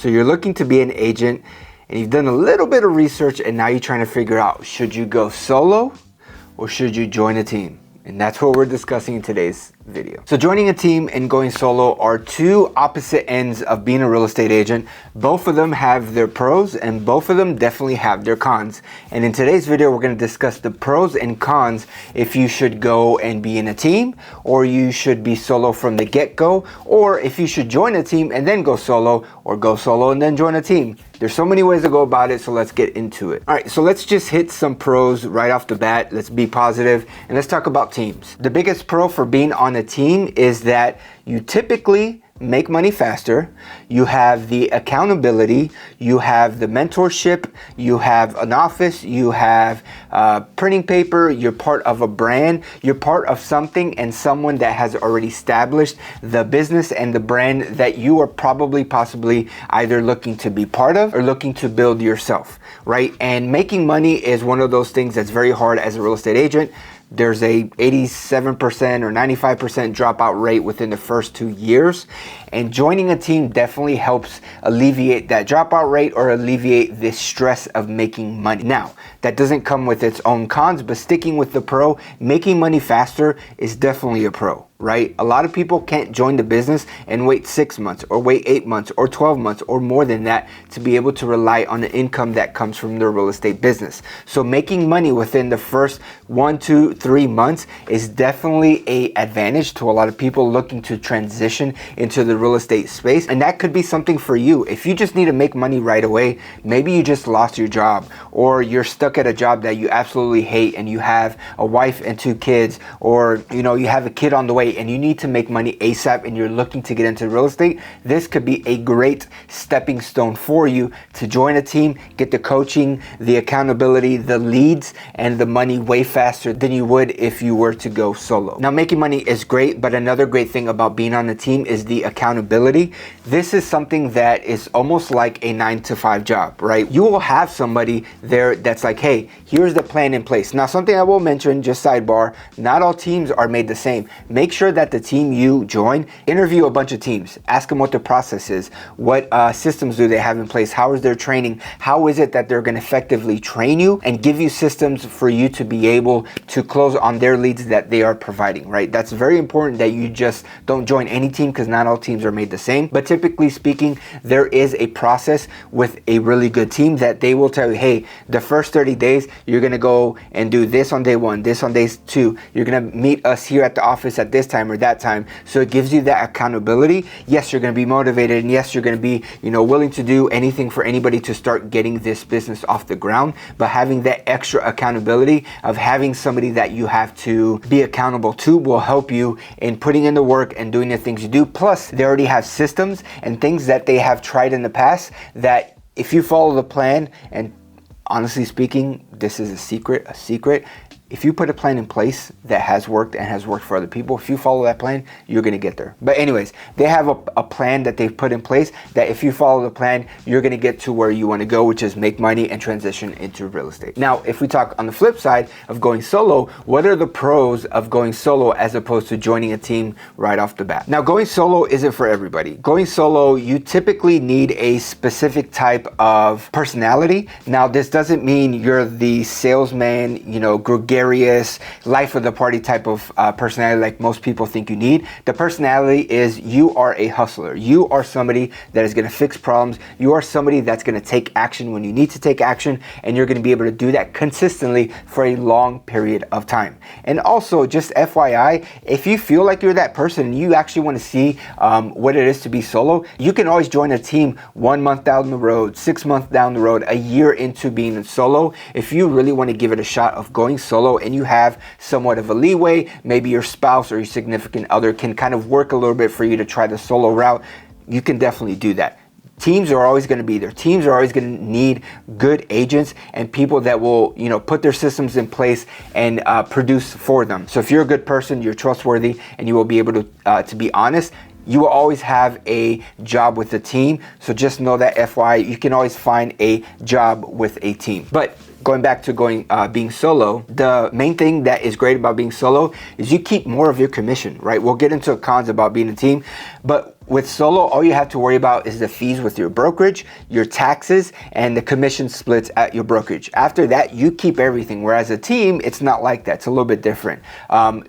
So you're looking to be an agent and you've done a little bit of research and now you're trying to figure out, should you go solo or should you join a team? And that's what we're discussing in today's video. So joining a team and going solo are two opposite ends of being a real estate agent. Both of them have their pros and both of them definitely have their cons. And in today's video, we're going to discuss the pros and cons if you should go and be in a team, or you should be solo from the get-go, or if you should join a team and then go solo, or go solo and then join a team. There's so many ways to go about it, so let's get into it. All right, so let's just hit some pros right off the bat. Let's be positive and let's talk about teams. The biggest pro for being on a team is that you typically make money faster, you have the accountability, you have the mentorship, you have an office, you have printing paper, you're part of a brand, you're part of something and someone that has already established the business and the brand that you are possibly either looking to be part of or looking to build yourself, right? And making money is one of those things that's very hard as a real estate agent. There's a 87% or 95% dropout rate within the first 2 years. And joining a team definitely helps alleviate that dropout rate or alleviate this stress of making money. Now, that doesn't come with its own cons, but sticking with the pro, making money faster is definitely a pro, right? A lot of people can't join the business and wait 6 months or wait 8 months or 12 months or more than that to be able to rely on the income that comes from their real estate business. So making money within the first 1, 2, 3 months is definitely an advantage to a lot of people looking to transition into the real estate space. And that could be something for you. If you just need to make money right away, maybe you just lost your job or you're stuck at a job that you absolutely hate and you have a wife and 2 kids, or you have a kid on the way and you need to make money ASAP and you're looking to get into real estate, this could be a great stepping stone for you to join a team, get the coaching, the accountability, the leads, and the money way faster than you would if you were to go solo. Now, making money is great, but another great thing about being on a team is the accountability. This is something that is almost like a 9-to-5 job, right? You will have somebody there that's like, hey, here's the plan in place. Now, something I will mention, just sidebar, not all teams are made the same. Make sure that the team you join, interview a bunch of teams, ask them what the process is, what systems do they have in place, how is their training, how is it that they're going to effectively train you and give you systems for you to be able to close on their leads that they are providing, right? That's very important that you just don't join any team, because not all teams are made the same. But typically speaking, there is a process with a really good team that they will tell you, hey, the first 30 days, you're going to go and do this on day 1, this on day 2. You're going to meet us here at the office at this time or that time. So it gives you that accountability. Yes, you're going to be motivated, and yes, you're going to be, willing to do anything for anybody to start getting this business off the ground. But having that extra accountability of having somebody that you have to be accountable to will help you in putting in the work and doing the things you do. Plus, they already have systems and things that they have tried in the past that if you follow the plan, and honestly speaking, this is a secret, if you put a plan in place that has worked and has worked for other people, if you follow that plan, you're going to get there. But anyways, they have a plan that they've put in place that if you follow the plan, you're going to get to where you want to go, which is make money and transition into real estate. Now, if we talk on the flip side of going solo, what are the pros of going solo as opposed to joining a team right off the bat? Now, going solo isn't for everybody. Going solo, you typically need a specific type of personality. Now, this doesn't mean you're the salesman, gregarious, life of the party type of personality like most people think you need. The personality is you are a hustler. You are somebody that is going to fix problems. You are somebody that's going to take action when you need to take action, and you're going to be able to do that consistently for a long period of time. And also, just FYI, if you feel like you're that person and you actually want to see what it is to be solo, you can always join a team 1 month down the road, 6 months down the road, a year into being solo. If you really want to give it a shot of going solo and you have somewhat of a leeway, maybe your spouse or your significant other can kind of work a little bit for you to try the solo route, you can definitely do that. Teams are always going to be there. Teams are always going to need good agents and people that will, put their systems in place and produce for them. So if you're a good person, you're trustworthy, and you will be able to be honest, you will always have a job with the team. So just know that FYI, you can always find a job with a team. But going back to being solo, the main thing that is great about being solo is you keep more of your commission, right? We'll get into cons about being a team, but with solo, all you have to worry about is the fees with your brokerage, your taxes, and the commission splits at your brokerage. After that, you keep everything. Whereas a team, it's not like that. It's a little bit different.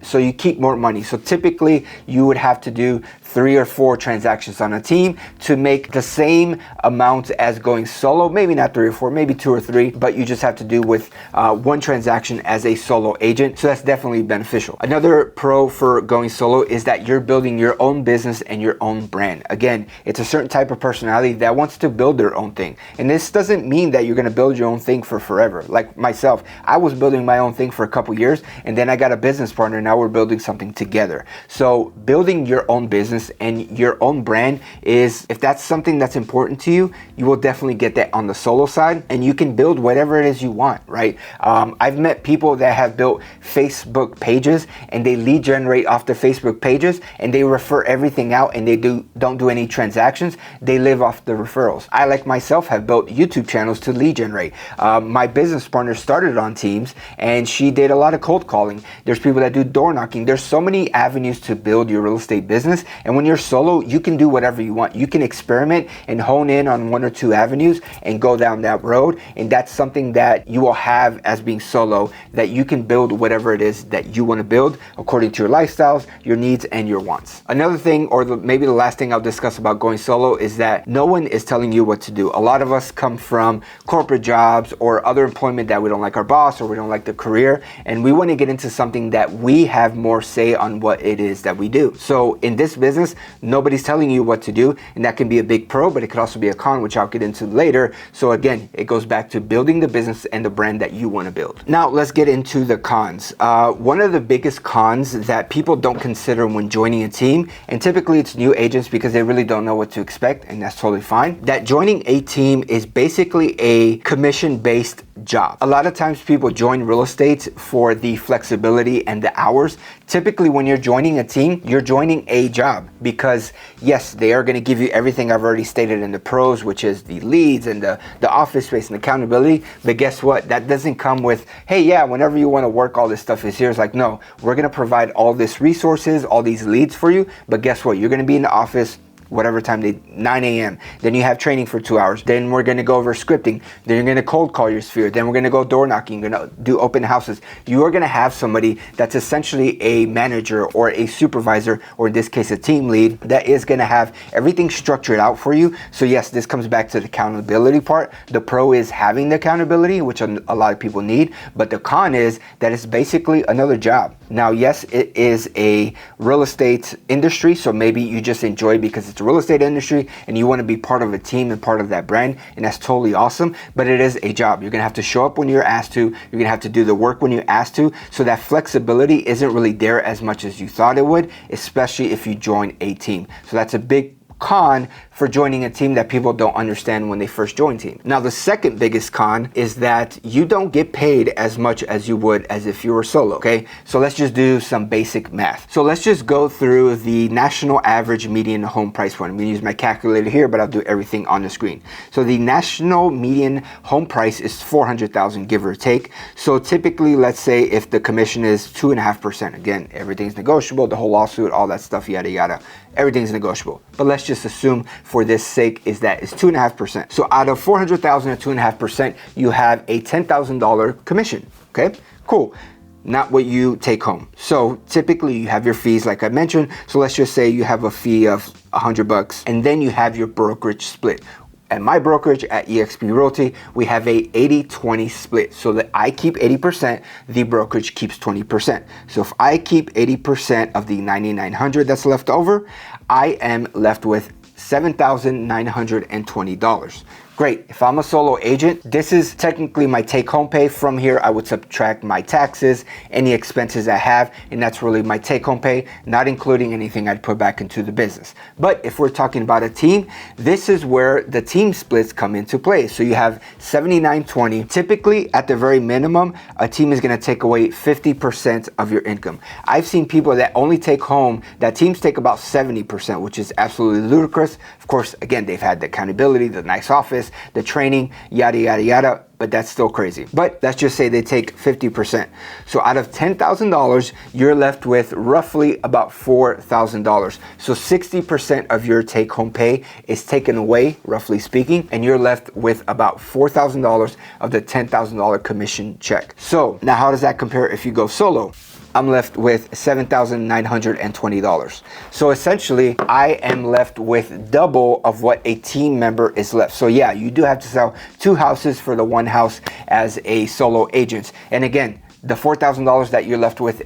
So you keep more money. So typically, you would have to do 3 or 4 transactions on a team to make the same amount as going solo. Maybe not 3 or 4, maybe 2 or 3, but you just have to do with 1 transaction as a solo agent. So that's definitely beneficial. Another pro for going solo is that you're building your own business and your own brand. Again, it's a certain type of personality that wants to build their own thing. And this doesn't mean that you're going to build your own thing for forever. Like myself, I was building my own thing for a couple years, and then I got a business partner. Now we're building something together. So building your own business and your own brand is, if that's something that's important to you, you will definitely get that on the solo side, and you can build whatever it is you want, right? I've met people that have built Facebook pages and they lead generate off the Facebook pages and they refer everything out, and they don't do any transactions. They live off the referrals. I, like myself, have built YouTube channels to lead generate. My business partner started on Teams and she did a lot of cold calling. There's people that do door knocking. There's so many avenues to build your real estate business, and when you're solo, you can do whatever you want. You can experiment and hone in on 1 or 2 avenues and go down that road, and that's something that you will have as being solo, that you can build whatever it is that you want to build according to your lifestyles, your needs, and your wants. Another thing, or maybe the last thing I'll discuss about going solo, is that no one is telling you what to do. A lot of us come from corporate jobs or other employment that we don't like our boss or we don't like the career, and we want to get into something that we have more say on what it is that we do. So in this business, nobody's telling you what to do, and that can be a big pro, but it could also be a con, which I'll get into later. So again, it goes back to building the business and the brand that you want to build. Now let's get into the cons. One of the biggest cons that people don't consider when joining a team, and typically it's new agents because they really don't know what to expect, and that's totally fine, that joining a team is basically a commission-based job. A lot of times people join real estate for the flexibility and the hours. Typically when you're joining a team, you're joining a job, because yes, they are going to give you everything I've already stated in the pros, which is the leads and the office space and accountability. But guess what? That doesn't come with, hey, yeah, whenever you want to work, all this stuff is here. It's like, no, we're going to provide all these resources, all these leads for you. But guess what? You're going to be in the office whatever time 9 a.m. Then you have training for 2 hours. Then we're going to go over scripting. Then you're going to cold call your sphere. Then we're going to go door knocking. You're going to do open houses. You are going to have somebody that's essentially a manager or a supervisor, or in this case, a team lead, that is going to have everything structured out for you. So yes, this comes back to the accountability part. The pro is having the accountability, which a lot of people need, but the con is that it's basically another job. Now, yes, it is a real estate industry, so maybe you just enjoy it because it's a real estate industry and you want to be part of a team and part of that brand, and that's totally awesome. But it is a job. You're gonna have to show up when you're asked to. You're gonna have to do the work when you're asked to. So that flexibility isn't really there as much as you thought it would, especially if you join a team. So that's a big con for joining a team that people don't understand when they first join team. Now, the second biggest con is that you don't get paid as much as you would as if you were solo, okay? So let's just do some basic math. So let's just go through the national average median home price point. I'm gonna use my calculator here, but I'll do everything on the screen. So the national median home price is $400,000, give or take. So typically, let's say if the commission is 2.5%, again, everything's negotiable, the whole lawsuit, all that stuff, yada, yada, everything's negotiable. But let's just assume for this sake is that it's 2.5%. So out of 400,000 at 2.5%, you have a $10,000 commission, okay? Cool. Not what you take home. So typically you have your fees, like I mentioned. So let's just say you have a fee of $100, and then you have your brokerage split. At my brokerage at eXp Realty, we have a 80-20 split, so that I keep 80%, the brokerage keeps 20%. So if I keep 80% of the $9,900 that's left over, I am left with $7,920. Great. If I'm a solo agent, this is technically my take-home pay. From here, I would subtract my taxes, any expenses I have, and that's really my take-home pay, not including anything I'd put back into the business. But if we're talking about a team, this is where the team splits come into play. So you have 79-20. Typically, at the very minimum, a team is going to take away 50% of your income. I've seen people that only take home, that teams take about 70%, which is absolutely ludicrous. Of course, again, they've had the accountability, the nice office, the training, yada, yada, yada. but that's still crazy. But let's just say they take 50%. So out of $10,000, you're left with roughly about $4,000. So 60% of your take-home pay is taken away, roughly speaking, and you're left with about $4,000 of the $10,000 commission check. So now how does that compare if you go solo? I'm left with $7,920. So essentially, I am left with double of what a team member is left. So yeah, you do have to sell 2 houses for the 1 house as a solo agent. And again, the $4,000 that you're left with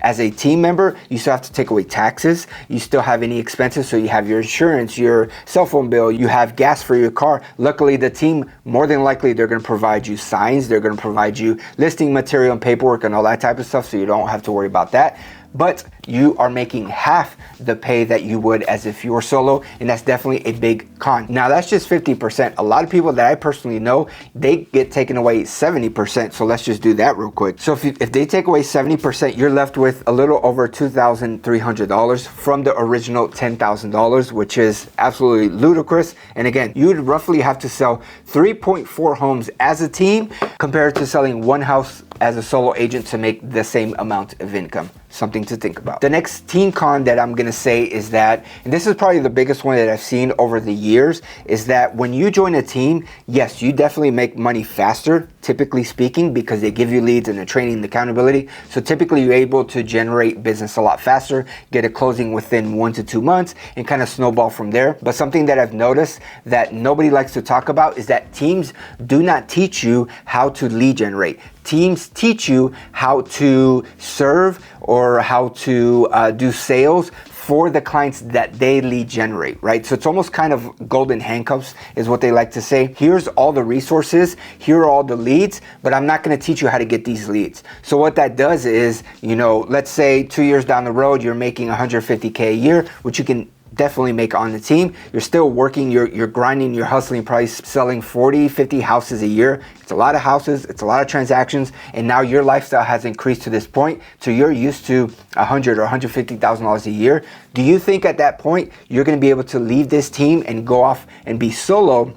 as a team member, you still have to take away taxes. You still have any expenses. So you have your insurance, your cell phone bill, you have gas for your car. Luckily, the team, more than likely, they're going to provide you signs. They're going to provide you listing material and paperwork and all that type of stuff. So you don't have to worry about that. But you are making half the pay that you would as if you were solo, and that's definitely a big con. Now that's just 50%. A lot of people that I personally know, they get taken away 70%. So let's just do that real quick. So if they take away 70%, you're left with a little over $2,300 from the original $10,000, which is absolutely ludicrous. And again, you would roughly have to sell 3.4 homes as a team compared to selling 1 house as a solo agent to make the same amount of income. Something to think about. The next team con that I'm gonna say is that, and this is probably the biggest one that I've seen over the years, is that when you join a team, yes, you definitely make money faster, typically speaking, because they give you leads and the training and accountability. So typically you're able to generate business a lot faster, get a closing within 1 to 2 months, and kind of snowball from there. But something that I've noticed that nobody likes to talk about is that teams do not teach you how to lead generate. Teams teach you how to serve or how to do sales for the clients that they lead generate, right? So it's almost kind of golden handcuffs is what they like to say. Here's all the resources, here are all the leads, but I'm not gonna teach you how to get these leads. So what that does is, let's say 2 years down the road, you're making $150K a year, which you can definitely make on the team. You're still working, you're grinding, you're hustling, probably selling 40, 50 houses a year. It's a lot of houses, it's a lot of transactions, and now your lifestyle has increased to this point, so you're used to $100,000 or $150,000 a year. Do you think at that point you're gonna be able to leave this team and go off and be solo?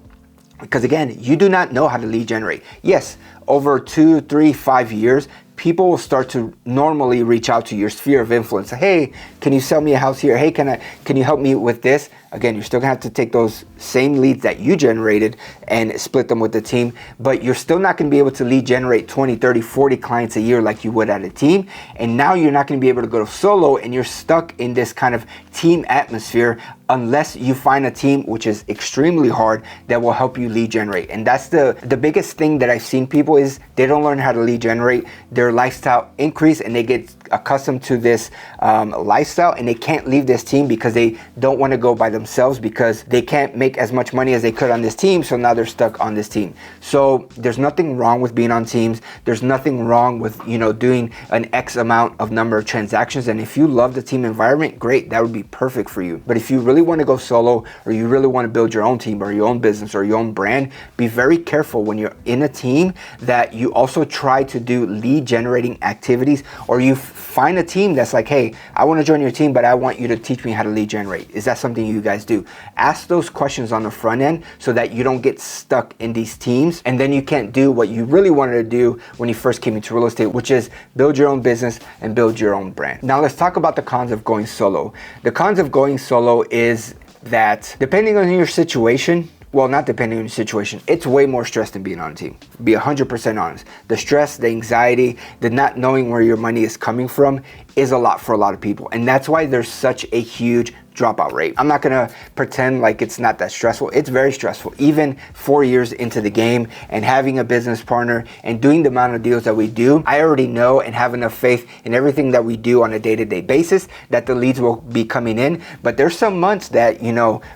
Because again, you do not know how to lead generate. Yes, over 2, 3, 5 years, people will start to normally reach out to your sphere of influence. Hey, can you sell me a house here? Hey, can you help me with this? Again, you're still gonna have to take those same leads that you generated and split them with the team, but you're still not gonna be able to lead generate 20, 30, 40 clients a year like you would at a team. And now you're not gonna be able to go solo, and you're stuck in this kind of team atmosphere unless you find a team, which is extremely hard, that will help you lead generate. And that's the biggest thing that I've seen people is they don't learn how to lead generate. Their lifestyle increase and they get accustomed to this lifestyle, and they can't leave this team because they don't want to go by themselves because they can't make as much money as they could on this team. So now they're stuck on this team. So there's nothing wrong with being on teams. There's nothing wrong with doing an X amount of number of transactions. And if you love the team environment, great, that would be perfect for you. But if you really want to go solo, or you really want to build your own team or your own business or your own brand, be very careful when you're in a team that you also try to do lead generating activities, or you find a team that's like, hey, I want to join your team, but I want you to teach me how to lead generate. Is that something you guys do? Ask those questions on the front end so that you don't get stuck in these teams, and then you can't do what you really wanted to do when you first came into real estate, which is build your own business and build your own brand. Now let's talk about the cons of going solo. The cons of going solo is that depending on your situation, well, not depending on your situation, it's way more stress than being on a team. Be 100% honest. The stress, the anxiety, the not knowing where your money is coming from is a lot for a lot of people. And that's why there's such a huge dropout rate. I'm not gonna pretend like it's not that stressful. It's very stressful. Even 4 years into the game and having a business partner and doing the amount of deals that we do, I already know and have enough faith in everything that we do on a day-to-day basis that the leads will be coming in. But there's some months that,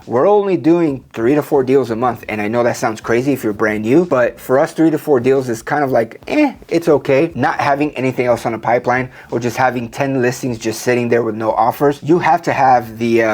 we're only doing 3 to 4 deals a month. And I know that sounds crazy if you're brand new, but for us, 3 to 4 deals is kind of like, it's okay. Not having anything else on the pipeline or just having 10 listings just sitting there with no offers. You have to have the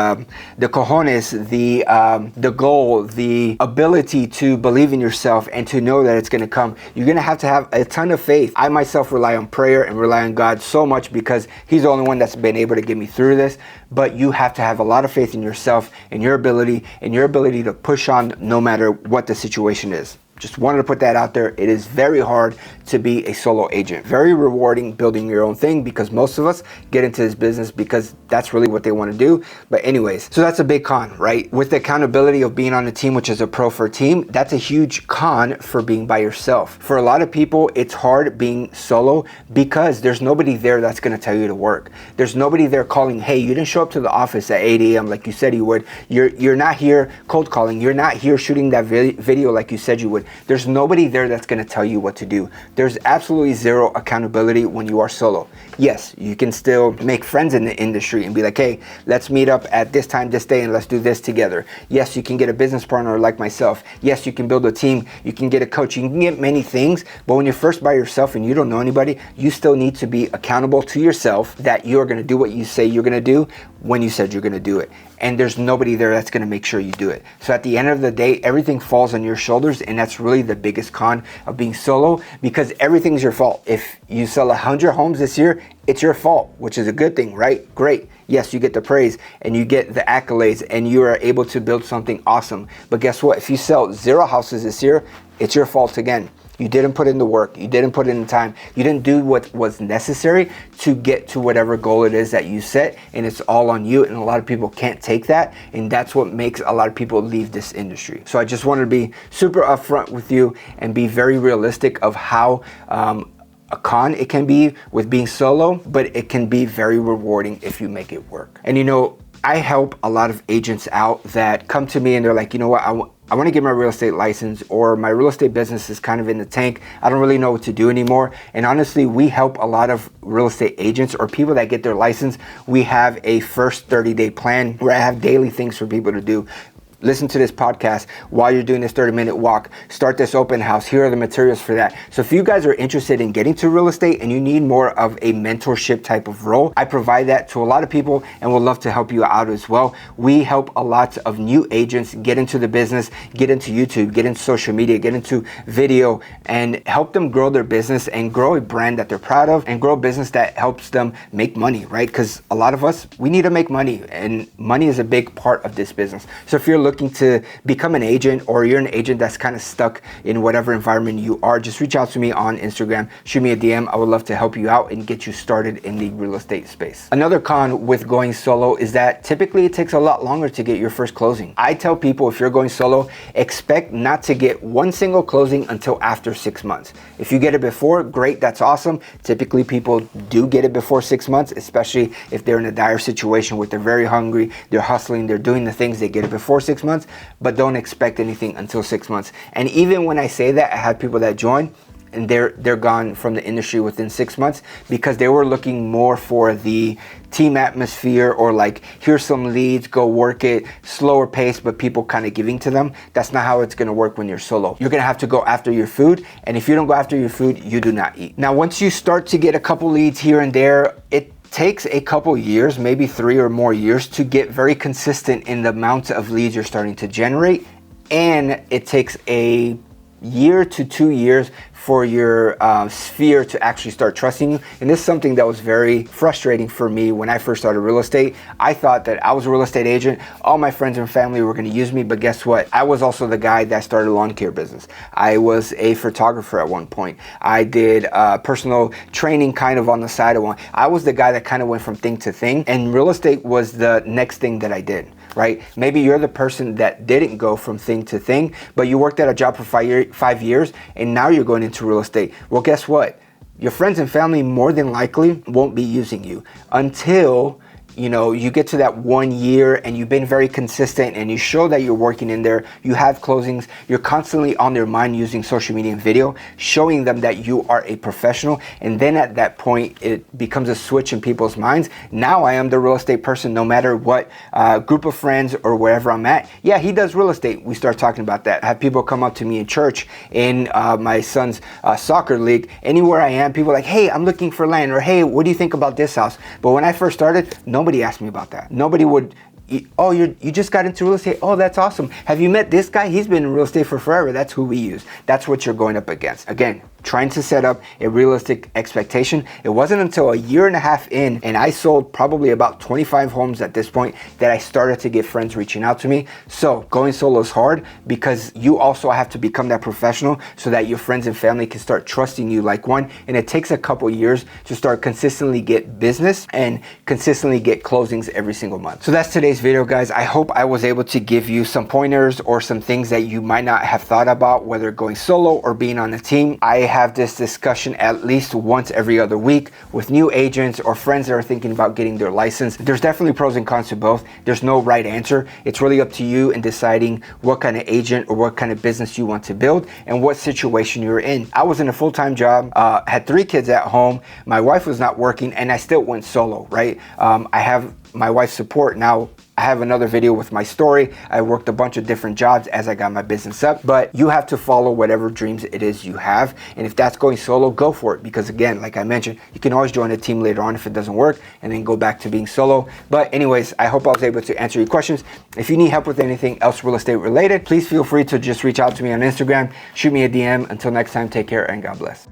cojones, the goal, the ability to believe in yourself and to know that it's going to come. You're going to have a ton of faith. I myself rely on prayer and rely on God so much because He's the only one that's been able to get me through this. But you have to have a lot of faith in yourself and your ability to push on no matter what the situation is. Just wanted to put that out there. It is very hard to be a solo agent. Very rewarding building your own thing, because most of us get into this business because that's really what they want to do. But anyways, so that's a big con, right? With the accountability of being on a team, which is a pro for team, that's a huge con for being by yourself. For a lot of people, it's hard being solo because there's nobody there that's going to tell you to work. There's nobody there calling, hey, you didn't show up to the office at 8 a.m. like you said you would. You're not here cold calling. You're not here shooting that video like you said you would. There's nobody there that's going to tell you what to do. There's absolutely zero accountability when you are solo. Yes, you can still make friends in the industry and be like, hey, let's meet up at this time, this day, and let's do this together. Yes, you can get a business partner like myself. Yes, you can build a team. You can get a coach. You can get many things. But when you're first by yourself and you don't know anybody, you still need to be accountable to yourself that you're going to do what you say you're going to do when you said you're going to do it. And there's nobody there that's going to make sure you do it. So at the end of the day, everything falls on your shoulders, and that's really the biggest con of being solo, because everything's your fault. If you sell 100 homes this year, it's your fault, which is a good thing, right? Great. Yes, you get the praise and you get the accolades and you are able to build something awesome. But guess what? If you sell 0 houses this year, it's your fault again. You didn't put in the work. You didn't put in the time. You didn't do what was necessary to get to whatever goal it is that you set, and it's all on you. And a lot of people can't take that, and that's what makes a lot of people leave this industry. So I just wanted to be super upfront with you and be very realistic of how a con it can be with being solo, but it can be very rewarding if you make it work. And you know, I help a lot of agents out that come to me and they're like, you know what, I want to get my real estate license, or my real estate business is kind of in the tank. I don't really know what to do anymore. And honestly, we help a lot of real estate agents or people that get their license. We have a first 30-day plan where I have daily things for people to do. Listen to this podcast while you're doing this 30-minute walk. Start this open house. Here are the materials for that. So if you guys are interested in getting to real estate and you need more of a mentorship type of role, I provide that to a lot of people and would love to help you out as well. We help a lot of new agents get into the business, get into YouTube, get into social media, get into video, and help them grow their business and grow a brand that they're proud of and grow a business that helps them make money, right? Because a lot of us, we need to make money, and money is a big part of this business. So if you're looking to become an agent, or you're an agent that's kind of stuck in whatever environment you are, just reach out to me on Instagram, shoot me a DM. I would love to help you out and get you started in the real estate space. Another con with going solo is that typically it takes a lot longer to get your first closing. I tell people, if you're going solo, expect not to get one single closing until after 6 months. If you get it before, great, that's awesome. Typically people do get it before 6 months, especially if they're in a dire situation where they're very hungry, they're hustling, they're doing the things, they get it before 6 months, but don't expect anything until 6 months. And even when I say that, I have people that join and they're gone from the industry within 6 months because they were looking more for the team atmosphere, or like, here's some leads, go work it, slower pace, but people kind of giving to them. That's not how it's going to work when you're solo. You're going to have to go after your food, and if you don't go after your food, you do not eat. Now, once you start to get a couple leads here and there, it takes a couple years, maybe 3 or more years, to get very consistent in the amount of leads you're starting to generate. And it takes a year to 2 years for your sphere to actually start trusting you. And this is something that was very frustrating for me when I first started real estate. I thought that I was a real estate agent. All my friends and family were going to use me, but guess what? I was also the guy that started a lawn care business. I was a photographer at one point. I did personal training kind of on the side of one. I was the guy that kind of went from thing to thing, and real estate was the next thing that I did. Right? Maybe you're the person that didn't go from thing to thing, but you worked at a job for 5 years and now you're going into real estate. Well, guess what? Your friends and family more than likely won't be using you until you get to that 1 year and you've been very consistent and you show that you're working in there, you have closings, you're constantly on their mind using social media and video, showing them that you are a professional. And then at that point, it becomes a switch in people's minds. Now I am the real estate person, no matter what group of friends or wherever I'm at. Yeah, he does real estate. We start talking about that. I have people come up to me in church, in my son's soccer league, anywhere I am, people are like, hey, I'm looking for land, or hey, what do you think about this house? But when I first started, nobody asked me about that. Nobody would, oh, you just got into real estate. Oh, that's awesome. Have you met this guy? He's been in real estate for forever. That's who we use. That's what you're going up against. Again, trying to set up a realistic expectation. It wasn't until a year and a half in, and I sold probably about 25 homes at this point, that I started to get friends reaching out to me. So going solo is hard because you also have to become that professional so that your friends and family can start trusting you like one. And it takes a couple years to start consistently get business and consistently get closings every single month. So that's today's video, guys. I hope I was able to give you some pointers or some things that you might not have thought about, whether going solo or being on a team. I have this discussion at least once every other week with new agents or friends that are thinking about getting their license. There's definitely pros and cons to both. There's no right answer. It's really up to you in deciding what kind of agent or what kind of business you want to build and what situation you're in. I was in a full-time job, had 3 kids at home. My wife was not working, and I still went solo, right? I have my wife's support now. I have another video with my story. I worked a bunch of different jobs as I got my business up, but you have to follow whatever dreams it is you have. And if that's going solo, go for it. Because again, like I mentioned, you can always join a team later on if it doesn't work and then go back to being solo. But anyways, I hope I was able to answer your questions. If you need help with anything else real estate related, please feel free to just reach out to me on Instagram, shoot me a DM. Until next time, take care and God bless.